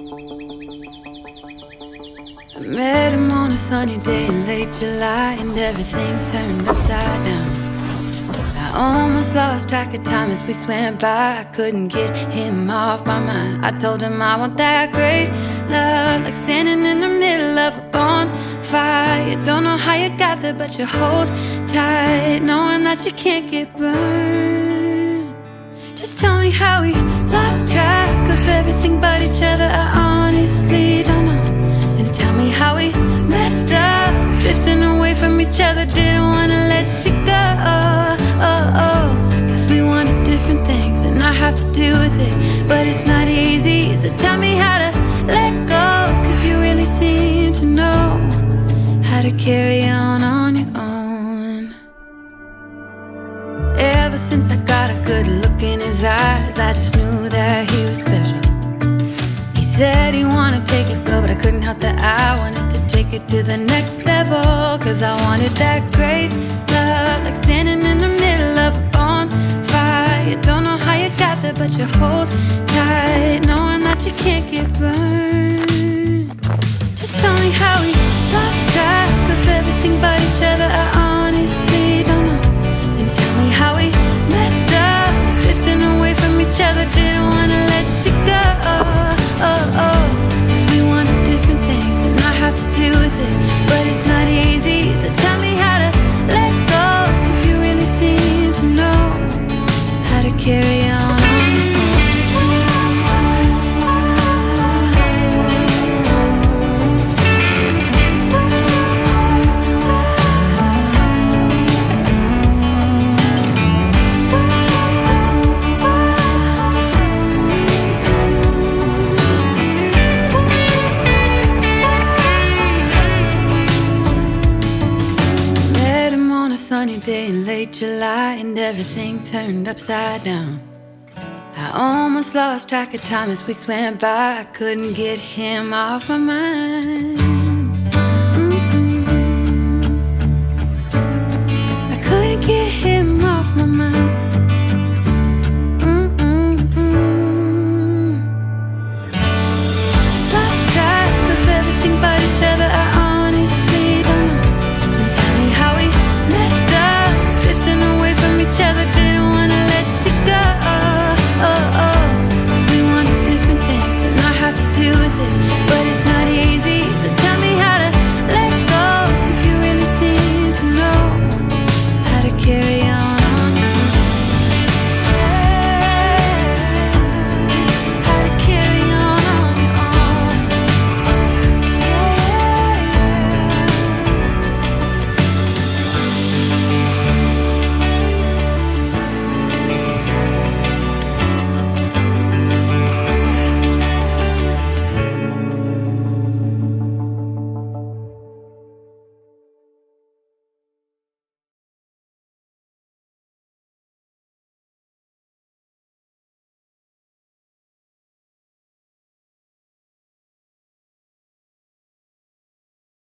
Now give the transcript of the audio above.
I met him on a sunny day in late July, and everything turned upside down. I almost lost track of time as weeks went by. I couldn't get him off my mind. I told him I want that great love, like standing in the middle of a bonfire. You don't know how you got there, but you hold tight, knowing that you can't get burned. Just tell me how we lost track of everything but each other. I honestly don't know. And tell me how we messed up, drifting away from each other. Didn't wanna let you go. Cause we wanted different things, and I have to deal with it, but it's not easy. So tell me how to let go, cause you really seem to know how to carry on your own. Ever since I got a good look in his eyes, I just knew that he was special. He said he wanted to take it slow, but I couldn't help that I wanted to take it to the next level. Cause I wanted that great love, like standing in the middle of a bonfire. You don't know how you got there, but you hold tight, knowing that you can't get burned. Just tell me how we lost track of everything but each other. I honestly don't know. And tell me how we messed up, drifting away from each other. Didn't wanna let you go. Cause we wanted different things, and I have to deal with it, but it's not easy. So tell me how to let go, cause you really seem to know how to carry on. Sunny day in late July, and everything turned upside down. I almost lost track of time as weeks went by. I couldn't get him off my mind. I couldn't get him